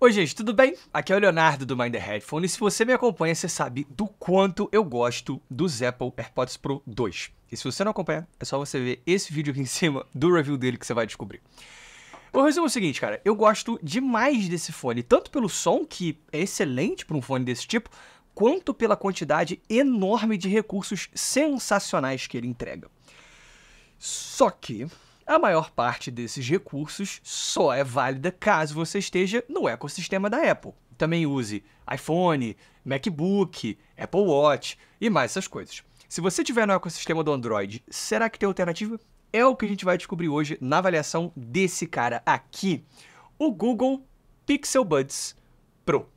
Oi gente, tudo bem? Aqui é o Leonardo do Mind the Headphone e se você me acompanha, você sabe do quanto eu gosto dos Apple AirPods Pro 2. E se você não acompanha, é só você ver esse vídeo aqui em cima do review dele que você vai descobrir. O resumo é o seguinte, cara, eu gosto demais desse fone, tanto pelo som, que é excelente para um fone desse tipo, quanto pela quantidade enorme de recursos sensacionais que ele entrega. Só que a maior parte desses recursos só é válida caso você esteja no ecossistema da Apple. Também use iPhone, MacBook, Apple Watch e mais essas coisas. Se você estiver no ecossistema do Android, será que tem alternativa? É o que a gente vai descobrir hoje na avaliação desse cara aqui, o Google Pixel Buds Pro.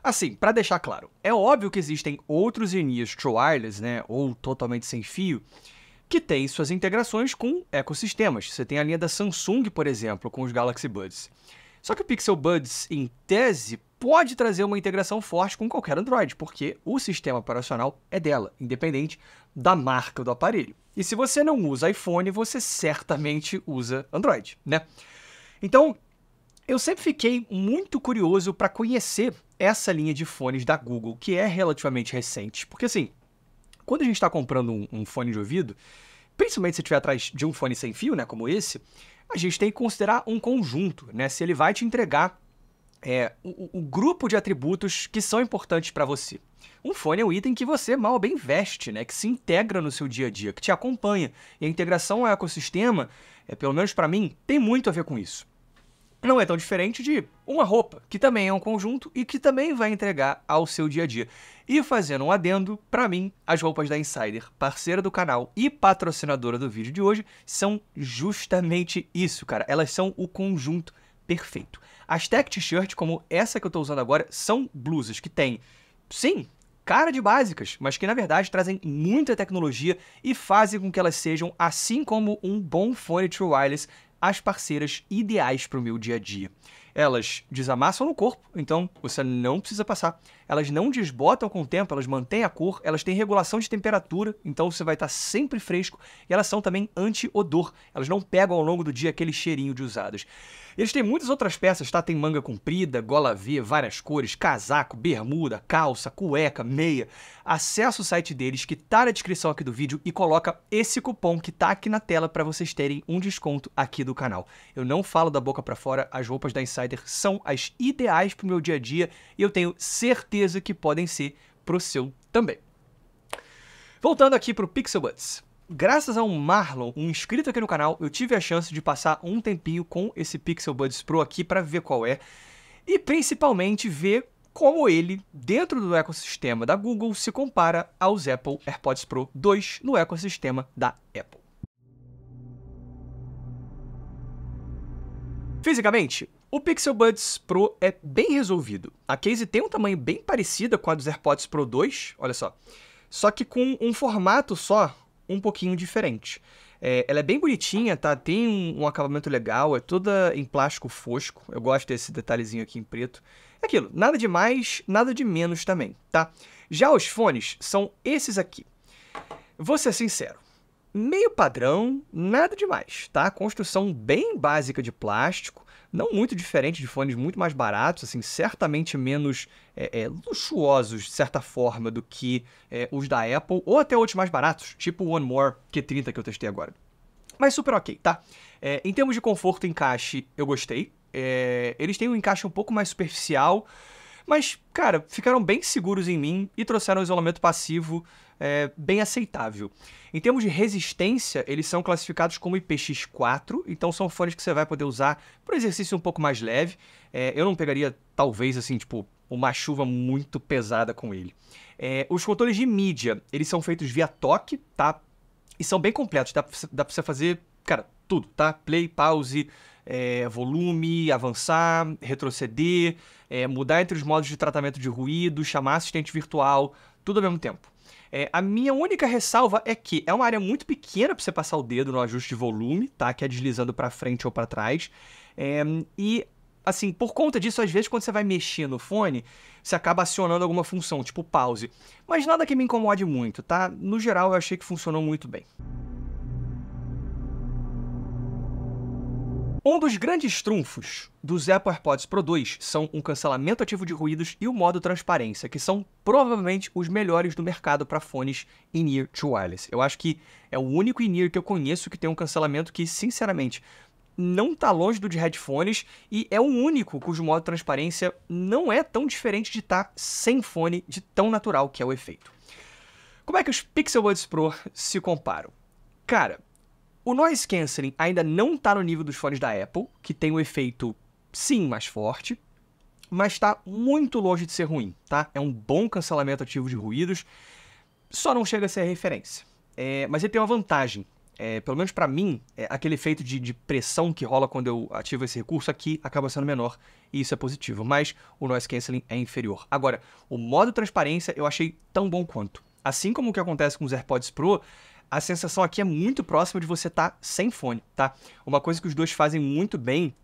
Assim, para deixar claro, é óbvio que existem outros in-ears True Wireless, né, ou totalmente sem fio, que têm suas integrações com ecossistemas. Você tem a linha da Samsung, por exemplo, com os Galaxy Buds. Só que o Pixel Buds, em tese, pode trazer uma integração forte com qualquer Android, porque o sistema operacional é dela, independente da marca do aparelho. E se você não usa iPhone, você certamente usa Android, né? Então, eu sempre fiquei muito curioso para conhecer essa linha de fones da Google, que é relativamente recente. Porque assim, quando a gente está comprando um fone de ouvido, principalmente se estiver atrás de um fone sem fio, né, como esse, a gente tem que considerar um conjunto, né, se ele vai te entregar o grupo de atributos que são importantes para você. Um fone é um item que você mal ou bem veste, né, que se integra no seu dia a dia, que te acompanha. E a integração ao ecossistema, pelo menos para mim, tem muito a ver com isso. Não é tão diferente de uma roupa, que também é um conjunto e que também vai entregar ao seu dia a dia. E fazendo um adendo, para mim, as roupas da Insider, parceira do canal e patrocinadora do vídeo de hoje, são justamente isso, cara. Elas são o conjunto perfeito. As tech t-shirt, como essa que eu tô usando agora, são blusas que têm, sim, cara de básicas, mas que na verdade trazem muita tecnologia e fazem com que elas sejam, assim como um bom fone True Wireless, as parceiras ideais para o meu dia a dia. Elas desamassam no corpo, então você não precisa passar. Elas não desbotam com o tempo, elas mantêm a cor, elas têm regulação de temperatura, então você vai estar sempre fresco. E elas são também anti-odor, elas não pegam ao longo do dia aquele cheirinho de usadas. Eles têm muitas outras peças, tá? Tem manga comprida, gola V, várias cores, casaco, bermuda, calça, cueca, meia. Acesse o site deles que tá na descrição aqui do vídeo e coloca esse cupom que tá aqui na tela para vocês terem um desconto aqui do canal. Eu não falo da boca para fora, as roupas da Insider são as ideais pro meu dia a dia e eu tenho certeza que podem ser pro seu também. Voltando aqui pro Pixel Buds. Graças a um Marlon, um inscrito aqui no canal, eu tive a chance de passar um tempinho com esse Pixel Buds Pro aqui para ver qual é e principalmente ver como ele, dentro do ecossistema da Google, se compara aos Apple AirPods Pro 2 no ecossistema da Apple. Fisicamente, o Pixel Buds Pro é bem resolvido. A case tem um tamanho bem parecido com a dos AirPods Pro 2, olha só que com um formato só um pouquinho diferente. Ela é bem bonitinha, tá? Tem um acabamento legal, é toda em plástico fosco. Eu gosto desse detalhezinho aqui em preto. É aquilo, nada de mais, nada de menos também, tá? Já os fones são esses aqui. Vou ser sincero, meio padrão, nada demais, tá? Construção bem básica de plástico, não muito diferente de fones muito mais baratos, assim, certamente menos luxuosos, de certa forma, do que os da Apple, ou até outros mais baratos, tipo o One More Q30 que eu testei agora. Mas super ok, tá? Em termos de conforto e encaixe, eu gostei. Eles têm um encaixe um pouco mais superficial, mas, cara, ficaram bem seguros em mim e trouxeram um isolamento passivo bem aceitável. Em termos de resistência, eles são classificados como IPX4, então são fones que você vai poder usar para um exercício um pouco mais leve. Eu não pegaria, talvez, assim, tipo, uma chuva muito pesada com ele. Os controles de mídia, eles são feitos via toque, tá? E são bem completos, dá pra você fazer, cara, tudo, tá? Play, pause, volume, avançar, retroceder, mudar entre os modos de tratamento de ruído, chamar assistente virtual, tudo ao mesmo tempo. A minha única ressalva é que é uma área muito pequena para você passar o dedo no ajuste de volume, tá? Que é deslizando para frente ou para trás. E assim, por conta disso, às vezes, quando você vai mexer no fone, você acaba acionando alguma função, tipo pause. Mas nada que me incomode muito, tá? No geral, eu achei que funcionou muito bem. Um dos grandes trunfos dos Apple AirPods Pro 2 são um cancelamento ativo de ruídos e o modo transparência, que são provavelmente os melhores do mercado para fones in-ear to wireless. Eu acho que é o único in-ear que eu conheço que tem um cancelamento que, sinceramente, não está longe do de headphones e é o único cujo modo transparência não é tão diferente de estar sem fone, de tão natural que é o efeito. Como é que os Pixel Buds Pro se comparam? Cara, o Noise Cancelling ainda não está no nível dos fones da Apple, que tem um efeito, sim, mais forte, mas está muito longe de ser ruim, tá? É um bom cancelamento ativo de ruídos, só não chega a ser a referência. Mas ele tem uma vantagem, pelo menos para mim, aquele efeito de pressão que rola quando eu ativo esse recurso aqui acaba sendo menor, e isso é positivo, mas o Noise Cancelling é inferior. Agora, o modo transparência eu achei tão bom quanto. Assim como o que acontece com os AirPods Pro, a sensação aqui é muito próxima de você estar sem fone, tá? Uma coisa que os dois fazem muito bem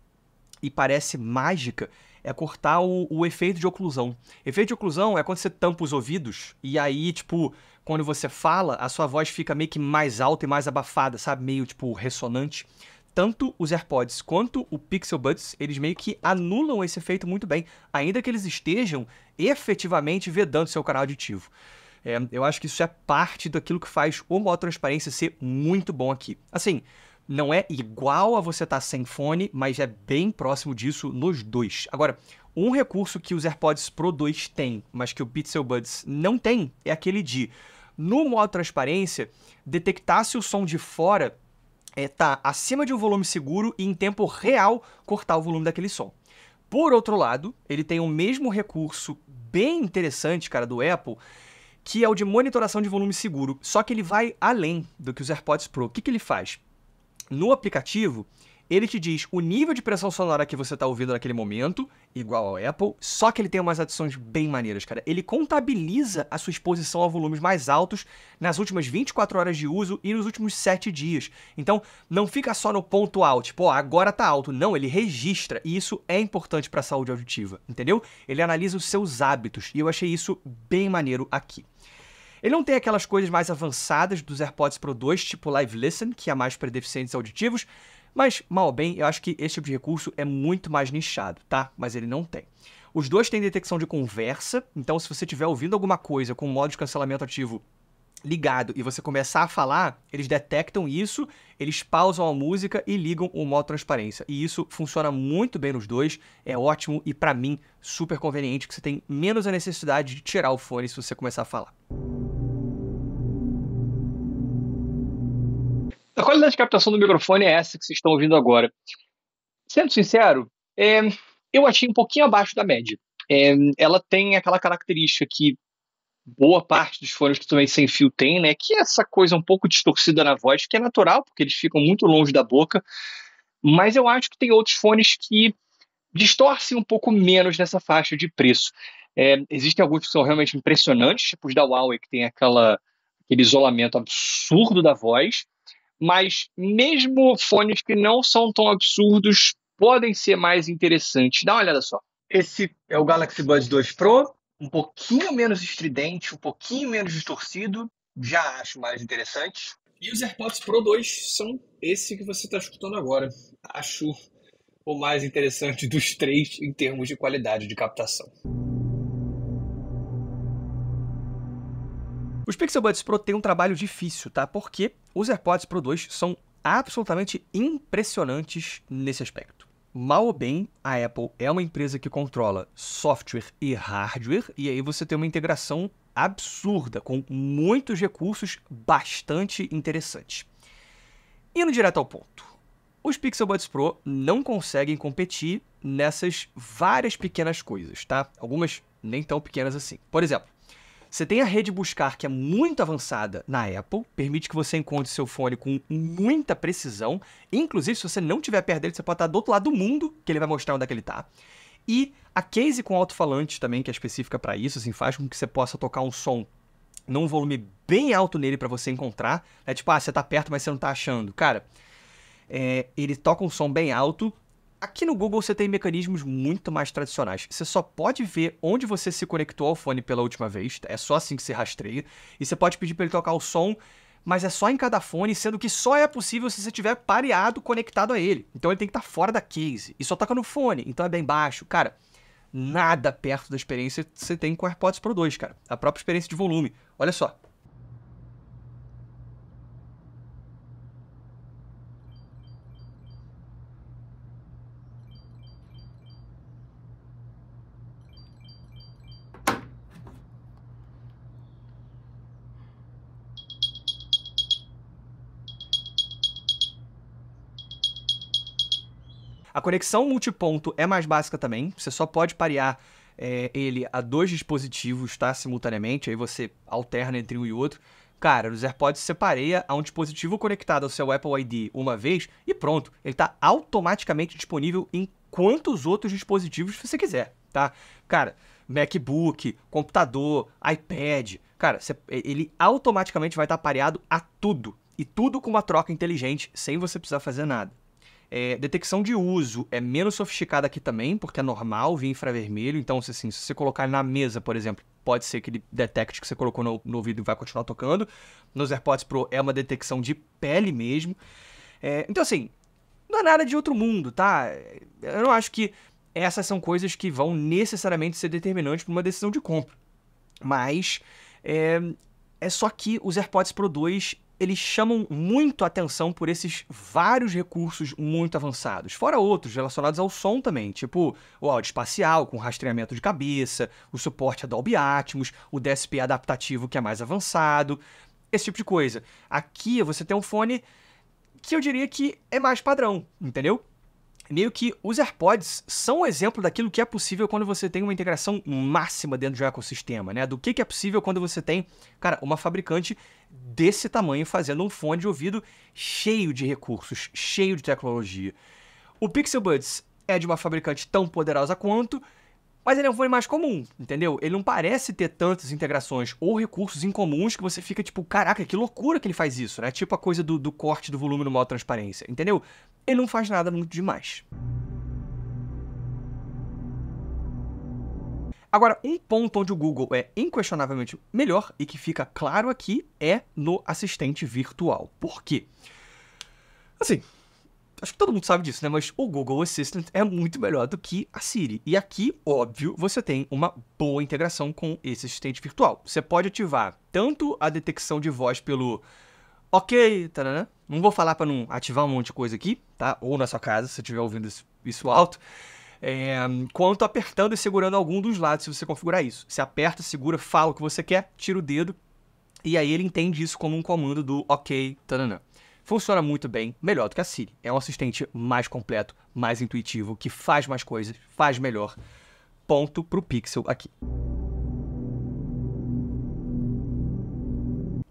e parece mágica é cortar o efeito de oclusão. Efeito de oclusão é quando você tampa os ouvidos e aí, tipo, quando você fala, a sua voz fica meio que mais alta e mais abafada, sabe? Meio, tipo, ressonante. Tanto os AirPods quanto o Pixel Buds, eles meio que anulam esse efeito muito bem, ainda que eles estejam efetivamente vedando seu canal aditivo. Eu acho que isso é parte daquilo que faz o modo transparência ser muito bom aqui. Assim, não é igual a você estar sem fone, mas é bem próximo disso nos dois. Agora, um recurso que os AirPods Pro 2 têm, mas que o Pixel Buds não tem, é aquele de, no modo transparência, detectar se o som de fora tá acima de um volume seguro e em tempo real cortar o volume daquele som. Por outro lado, ele tem o mesmo recurso bem interessante, cara, do Apple, que é o de monitoração de volume seguro, só que ele vai além do que os AirPods Pro. O que ele faz? No aplicativo, ele te diz o nível de pressão sonora que você está ouvindo naquele momento, igual ao Apple, só que ele tem umas adições bem maneiras, cara. Ele contabiliza a sua exposição a volumes mais altos nas últimas 24 horas de uso e nos últimos 7 dias. Então, não fica só no ponto alto, tipo, agora tá alto. Não, ele registra, e isso é importante para a saúde auditiva, entendeu? Ele analisa os seus hábitos, e eu achei isso bem maneiro aqui. Ele não tem aquelas coisas mais avançadas dos AirPods Pro 2, tipo Live Listen, que é mais para deficientes auditivos, mas, mal ou bem, eu acho que esse tipo de recurso é muito mais nichado, tá? Mas ele não tem. Os dois têm detecção de conversa, então se você estiver ouvindo alguma coisa com o modo de cancelamento ativo ligado e você começar a falar, eles detectam isso, eles pausam a música e ligam o modo transparência. E isso funciona muito bem nos dois, é ótimo e pra mim super conveniente, que você tem menos a necessidade de tirar o fone se você começar a falar. A qualidade de captação do microfone é essa que vocês estão ouvindo agora. Sendo sincero, eu achei um pouquinho abaixo da média. Ela tem aquela característica que boa parte dos fones que também sem fio tem, né? Que é essa coisa um pouco distorcida na voz, que é natural, porque eles ficam muito longe da boca. Mas eu acho que tem outros fones que distorcem um pouco menos nessa faixa de preço. Existem alguns que são realmente impressionantes, tipo os da Huawei, que tem aquele isolamento absurdo da voz. Mas mesmo fones que não são tão absurdos podem ser mais interessantes. Dá uma olhada só. Esse é o Galaxy Buds 2 Pro, um pouquinho menos estridente, um pouquinho menos distorcido, já acho mais interessante. E os AirPods Pro 2 são esse que você está escutando agora. Acho o mais interessante dos três em termos de qualidade de captação. Os Pixel Buds Pro têm um trabalho difícil, tá? Porque os AirPods Pro 2 são absolutamente impressionantes nesse aspecto. Mal ou bem, a Apple é uma empresa que controla software e hardware, e aí você tem uma integração absurda, com muitos recursos bastante interessantes. Indo direto ao ponto, os Pixel Buds Pro não conseguem competir nessas várias pequenas coisas, tá? Algumas nem tão pequenas assim. Por exemplo, você tem a rede buscar que é muito avançada na Apple, permite que você encontre seu fone com muita precisão, inclusive se você não estiver perto dele, você pode estar do outro lado do mundo, que ele vai mostrar onde é que ele está. E a case com alto-falante também, que é específica para isso, assim, faz com que você possa tocar um som num volume bem alto nele para você encontrar. É tipo, você tá perto, mas você não tá achando. Cara, ele toca um som bem alto, Aqui no Google você tem mecanismos muito mais tradicionais. Você só pode ver onde você se conectou ao fone pela última vez, é só assim que você rastreia. E você pode pedir para ele tocar o som, mas é só em cada fone, sendo que só é possível se você estiver pareado, conectado a ele. Então ele tem que estar fora da case. E só toca no fone, então é bem baixo. Cara, nada perto da experiência que você tem com o AirPods Pro 2, cara. A própria experiência de volume. Olha só. A conexão multiponto é mais básica também. Você só pode parear ele a 2 dispositivos, tá? Simultaneamente. Aí você alterna entre um e outro. Cara, nos AirPods você pareia a um dispositivo conectado ao seu Apple ID uma vez e pronto. Ele está automaticamente disponível em quantos outros dispositivos você quiser, tá? Cara, MacBook, computador, iPad. Cara, ele automaticamente vai estar pareado a tudo. E tudo com uma troca inteligente, sem você precisar fazer nada. Detecção de uso é menos sofisticada aqui também, porque é normal vir infravermelho. Então, assim, se você colocar ele na mesa, por exemplo, pode ser que ele detecte que você colocou no ouvido e vai continuar tocando. Nos AirPods Pro é uma detecção de pele mesmo. Então, assim, não é nada de outro mundo, tá? Eu não acho que essas são coisas que vão necessariamente ser determinantes para uma decisão de compra. Mas é só que os AirPods Pro 2 eles chamam muito a atenção por esses vários recursos muito avançados, fora outros relacionados ao som também, tipo o áudio espacial com rastreamento de cabeça, o suporte a Dolby Atmos, o DSP adaptativo que é mais avançado, esse tipo de coisa. Aqui você tem um fone que eu diria que é mais padrão, entendeu? Meio que os AirPods são um exemplo daquilo que é possível quando você tem uma integração máxima dentro de um ecossistema, né? Do que é possível quando você tem, cara, uma fabricante desse tamanho fazendo um fone de ouvido cheio de recursos, cheio de tecnologia. O Pixel Buds é de uma fabricante tão poderosa quanto, mas ele é um fone mais comum, entendeu? Ele não parece ter tantas integrações ou recursos incomuns que você fica tipo, caraca, que loucura que ele faz isso, né? Tipo a coisa do corte do volume no modo transparência, entendeu? Ele não faz nada muito demais. Agora, um ponto onde o Google é inquestionavelmente melhor e que fica claro aqui é no assistente virtual. Por quê? Assim, acho que todo mundo sabe disso, né? Mas o Google Assistant é muito melhor do que a Siri. E aqui, óbvio, você tem uma boa integração com esse assistente virtual. Você pode ativar tanto a detecção de voz pelo ok, taranã. Não vou falar para não ativar um monte de coisa aqui, tá? Ou na sua casa, se você estiver ouvindo isso alto. Quanto apertando e segurando algum dos lados, se você configurar isso. Você aperta, segura, fala o que você quer, tira o dedo, e aí ele entende isso como um comando do ok, taranã. Funciona muito bem, melhor do que a Siri. É um assistente mais completo, mais intuitivo, que faz mais coisas, faz melhor. Ponto pro Pixel aqui.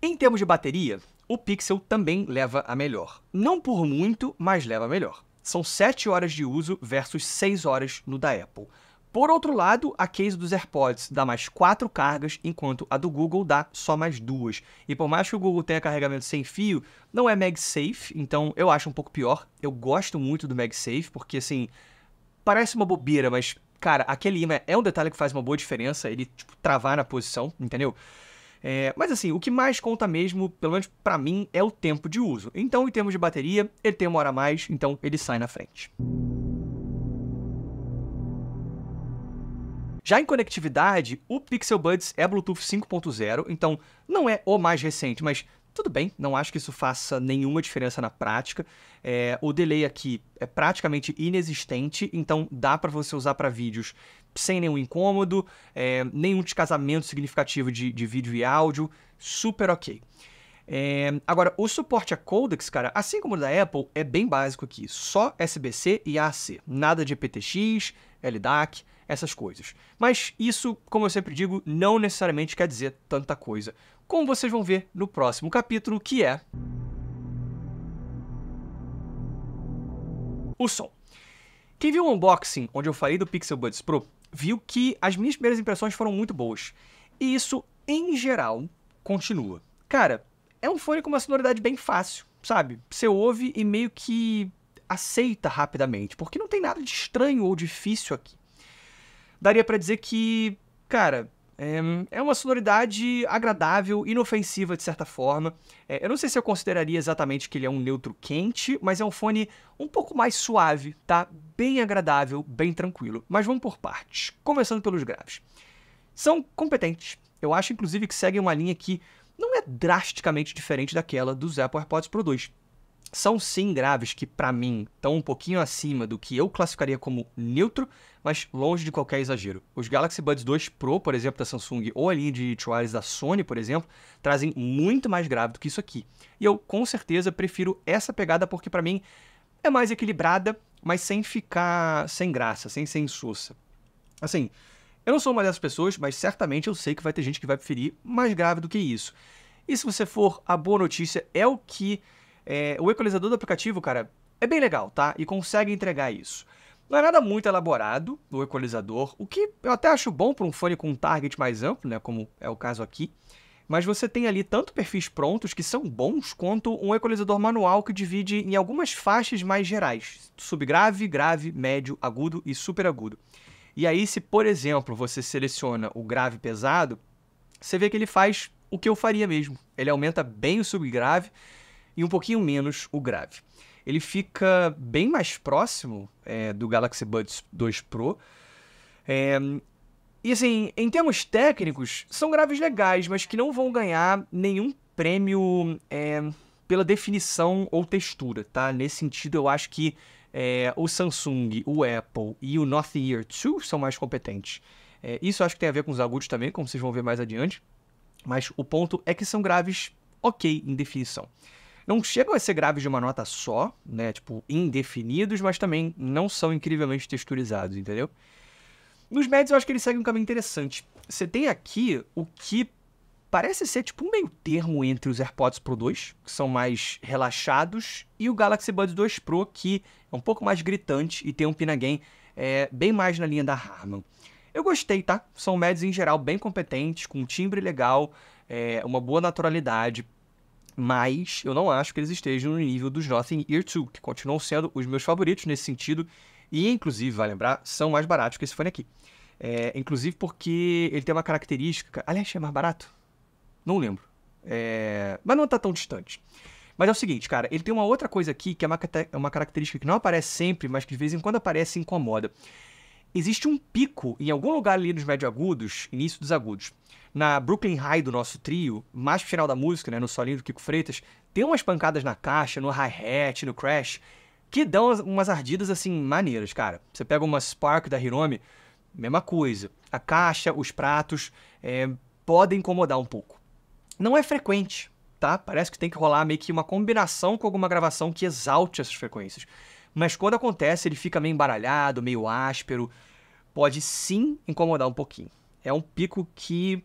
Em termos de bateria, o Pixel também leva a melhor. Não por muito, mas leva a melhor. São 7 horas de uso versus 6 horas no da Apple. Por outro lado, a case dos AirPods dá mais 4 cargas, enquanto a do Google dá só mais 2. E por mais que o Google tenha carregamento sem fio, não é MagSafe, então eu acho um pouco pior. Eu gosto muito do MagSafe, porque assim, parece uma bobeira, mas, cara, aquele imã é um detalhe que faz uma boa diferença, ele, tipo, travar na posição, entendeu? Mas assim, o que mais conta mesmo, pelo menos pra mim, é o tempo de uso. Então, em termos de bateria, ele tem 1 hora a mais, então ele sai na frente. Já em conectividade, o Pixel Buds é Bluetooth 5.0, então não é o mais recente, mas tudo bem, não acho que isso faça nenhuma diferença na prática. O delay aqui é praticamente inexistente, então dá para você usar para vídeos sem nenhum incômodo, nenhum descasamento significativo de vídeo e áudio, super ok. Agora, o suporte a codecs, cara, assim como o da Apple, é bem básico aqui. Só USB-C e AAC. Nada de aptX, LDAC, essas coisas. Mas isso, como eu sempre digo, não necessariamente quer dizer tanta coisa. Como vocês vão ver no próximo capítulo, que é o som. Quem viu o unboxing, onde eu falei do Pixel Buds Pro, viu que as minhas primeiras impressões foram muito boas. E isso, em geral, continua. Cara, é um fone com uma sonoridade bem fácil, sabe? Você ouve e meio que aceita rapidamente, porque não tem nada de estranho ou difícil aqui. Daria pra dizer que, cara, é uma sonoridade agradável, inofensiva de certa forma. Eu não sei se eu consideraria exatamente que ele é um neutro quente, mas é um fone um pouco mais suave, tá? Bem agradável, bem tranquilo. Mas vamos por partes, começando pelos graves. São competentes. Eu acho, inclusive, que seguem uma linha que não é drasticamente diferente daquela dos Apple AirPods Pro 2. São sim graves que, pra mim, estão um pouquinho acima do que eu classificaria como neutro, mas longe de qualquer exagero. Os Galaxy Buds 2 Pro, por exemplo, da Samsung, ou a linha de True Wireless da Sony, por exemplo, trazem muito mais grave do que isso aqui. E eu, com certeza, prefiro essa pegada porque, pra mim, é mais equilibrada, mas sem ficar sem graça, sem ser insossa. Assim, eu não sou uma dessas pessoas, mas certamente eu sei que vai ter gente que vai preferir mais grave do que isso. E se você for, a boa notícia é o que o equalizador do aplicativo, cara, é bem legal, tá? E consegue entregar isso. Não é nada muito elaborado o equalizador, o que eu até acho bom para um fone com um target mais amplo, né? Como é o caso aqui. Mas você tem ali tanto perfis prontos que são bons, quanto um equalizador manual que divide em algumas faixas mais gerais. Subgrave, grave, médio, agudo e super agudo. E aí, se, por exemplo, você seleciona o grave pesado, você vê que ele faz o que eu faria mesmo. Ele aumenta bem o subgrave e um pouquinho menos o grave. Ele fica bem mais próximo do Galaxy Buds 2 Pro. E assim, em termos técnicos, são graves legais, mas que não vão ganhar nenhum prêmio pela definição ou textura, tá? Nesse sentido, eu acho que o Samsung, o Apple e o North Ear 2 são mais competentes. Isso eu acho que tem a ver com os agudos também, como vocês vão ver mais adiante. Mas o ponto é que são graves ok em definição. Não chegam a ser graves de uma nota só, né? Tipo, indefinidos, mas também não são incrivelmente texturizados, entendeu? Nos médios eu acho que eles seguem um caminho interessante. Você tem aqui o que parece ser tipo um meio termo entre os AirPods Pro 2, que são mais relaxados, e o Galaxy Buds 2 Pro, que é um pouco mais gritante e tem um pin gain bem mais na linha da Harman. Eu gostei, tá? São médios em geral bem competentes, com um timbre legal, uma boa naturalidade, mas eu não acho que eles estejam no nível dos Nothing Ear 2, que continuam sendo os meus favoritos nesse sentido, e inclusive, vai lembrar, são mais baratos que esse fone aqui. Inclusive porque ele tem uma característica... Aliás, é mais barato? Não lembro. Mas não tá tão distante. Mas é o seguinte, cara, ele tem uma outra coisa aqui, que é uma característica que não aparece sempre, mas que de vez em quando aparece e incomoda. Existe um pico em algum lugar ali nos médio agudos, início dos agudos. Na Brooklyn High do nosso trio, mais pro final da música, né, no solinho do Kiko Freitas, tem umas pancadas na caixa, no hi-hat, no crash, que dão umas ardidas, assim, maneiras, cara. Você pega uma Spark da Hiromi, mesma coisa. A caixa, os pratos, podem incomodar um pouco. Não é frequente, tá? Parece que tem que rolar meio que uma combinação com alguma gravação que exalte essas frequências. Mas quando acontece, ele fica meio embaralhado, meio áspero. Pode sim incomodar um pouquinho. É um pico que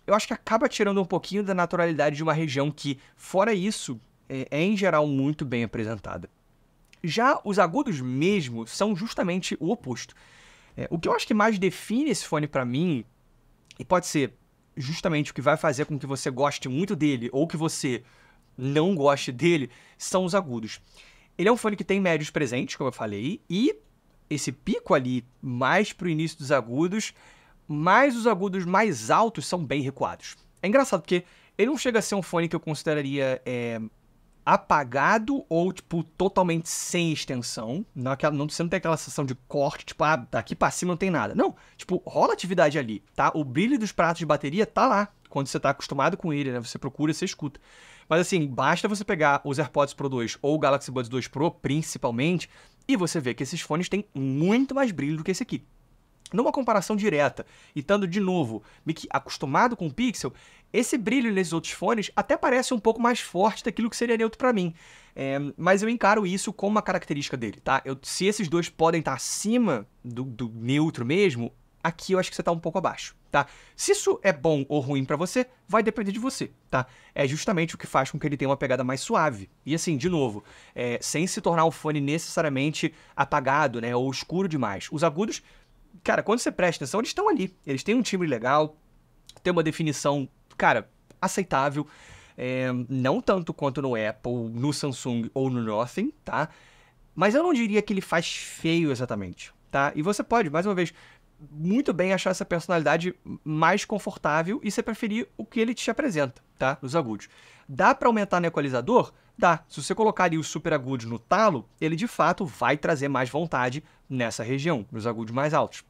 eu acho que acaba tirando um pouquinho da naturalidade de uma região que, fora isso, é em geral muito bem apresentada. Já os agudos mesmo são justamente o oposto. O que eu acho que mais define esse fone pra mim, e pode ser justamente o que vai fazer com que você goste muito dele ou que você não goste dele, são os agudos. Ele é um fone que tem médios presentes, como eu falei, e esse pico ali mais pro início dos agudos, mas os agudos mais altos são bem recuados. É engraçado porque ele não chega a ser um fone que eu consideraria apagado ou, tipo, totalmente sem extensão. Você não tem aquela sensação de corte, tipo, daqui pra cima não tem nada. Não, tipo, rola atividade ali, tá? O brilho dos pratos de bateria tá lá, quando você tá acostumado com ele, né? Você procura e você escuta. Mas assim, basta você pegar os AirPods Pro 2 ou o Galaxy Buds 2 Pro, principalmente, e você vê que esses fones têm muito mais brilho do que esse aqui. Numa comparação direta, e estando de novo meio que acostumado com o Pixel, esse brilho nesses outros fones até parece um pouco mais forte daquilo que seria neutro para mim. Mas eu encaro isso como uma característica dele, tá? Se esses dois podem estar acima do neutro mesmo, aqui eu acho que você está um pouco abaixo, tá? Se isso é bom ou ruim para você, vai depender de você, tá? É justamente o que faz com que ele tenha uma pegada mais suave. E assim, de novo, sem se tornar um fone necessariamente apagado, né? Ou escuro demais. Os agudos, cara, quando você presta atenção, eles estão ali. Eles têm um timbre legal, tem uma definição, cara, aceitável. Não tanto quanto no Apple, no Samsung ou no Nothing, tá? mas eu não diria que ele faz feio exatamente, tá? E você pode, mais uma vez, muito bem achar essa personalidade mais confortável e você preferir o que ele te apresenta, tá? Nos agudos. Dá para aumentar no equalizador? Dá. Se você colocar ali os super agudos no talo, ele de fato vai trazer mais vontade nessa região, nos agudos mais altos.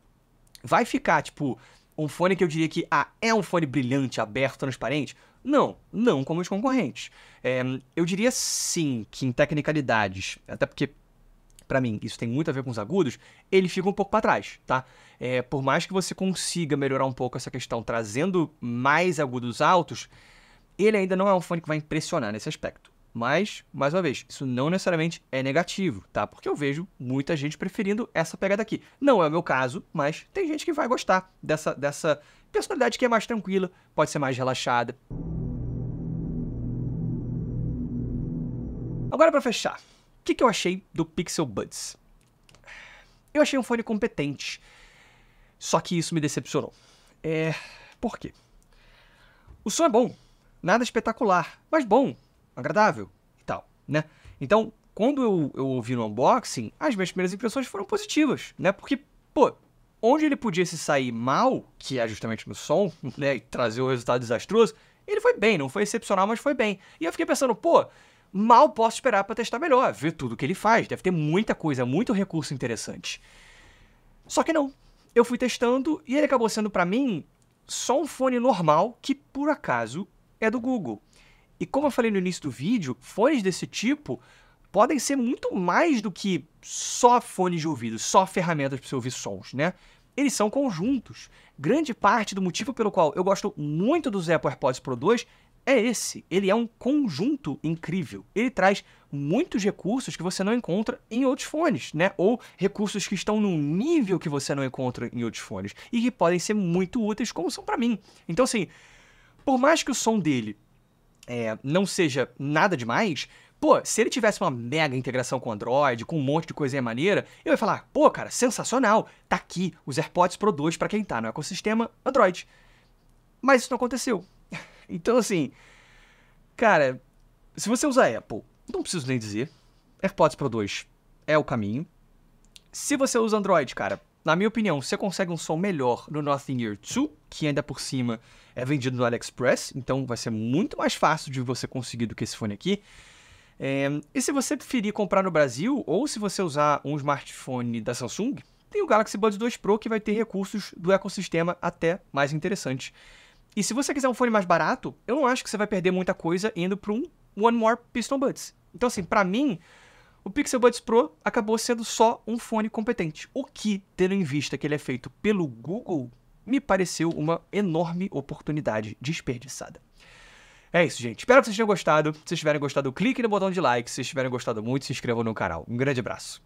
Vai ficar, tipo, um fone que eu diria que é um fone brilhante, aberto, transparente? Não, não como os concorrentes. Eu diria sim que em tecnicalidades, até porque, pra mim, isso tem muito a ver com os agudos, ele fica um pouco pra trás, tá? Por mais que você consiga melhorar um pouco essa questão trazendo mais agudos altos, ele ainda não é um fone que vai impressionar nesse aspecto. Mas, mais uma vez, isso não necessariamente é negativo, tá? Porque eu vejo muita gente preferindo essa pegada aqui. Não é o meu caso, mas tem gente que vai gostar dessa personalidade que é mais tranquila, pode ser mais relaxada. Agora, para fechar, o que eu achei do Pixel Buds? Eu achei um fone competente, só que isso me decepcionou. Por quê? O som é bom, nada espetacular, mas bom, agradável e tal, né? Então, quando eu ouvi no unboxing, as minhas primeiras impressões foram positivas, né? Porque, pô, onde ele podia se sair mal, que é justamente no som, né, e trazer o resultado desastroso, ele foi bem, não foi excepcional, mas foi bem. E eu fiquei pensando, pô, mal posso esperar pra testar melhor, ver tudo que ele faz, deve ter muita coisa, muito recurso interessante. Só que não. Eu fui testando e ele acabou sendo pra mim só um fone normal que, por acaso, é do Google. E como eu falei no início do vídeo, fones desse tipo podem ser muito mais do que só fones de ouvido, só ferramentas para você ouvir sons, né? Eles são conjuntos. Grande parte do motivo pelo qual eu gosto muito dos Apple AirPods Pro 2 é esse. Ele é um conjunto incrível. Ele traz muitos recursos que você não encontra em outros fones, né? Ou recursos que estão num nível que você não encontra em outros fones e que podem ser muito úteis, como são para mim. Então, assim, por mais que o som dele não seja nada demais, pô, se ele tivesse uma mega integração com Android, com um monte de coisinha maneira, eu ia falar, pô, cara, sensacional, tá aqui os AirPods Pro 2 pra quem tá no ecossistema Android. Mas isso não aconteceu. Então, assim, cara, se você usa Apple, não preciso nem dizer, AirPods Pro 2 é o caminho. Se você usa Android, cara, na minha opinião, você consegue um som melhor no Nothing Ear 2, que ainda por cima é vendido no AliExpress, então vai ser muito mais fácil de você conseguir do que esse fone aqui. E se você preferir comprar no Brasil, ou se você usar um smartphone da Samsung, tem o Galaxy Buds 2 Pro que vai ter recursos do ecossistema até mais interessantes. E se você quiser um fone mais barato, eu não acho que você vai perder muita coisa indo para um One More Piston Buds. Então, assim, pra mim, o Pixel Buds Pro acabou sendo só um fone competente, o que, tendo em vista que ele é feito pelo Google, me pareceu uma enorme oportunidade desperdiçada. É isso, gente. Espero que vocês tenham gostado. Se vocês tiverem gostado, clique no botão de like. Se vocês tiverem gostado muito, se inscrevam no canal. Um grande abraço.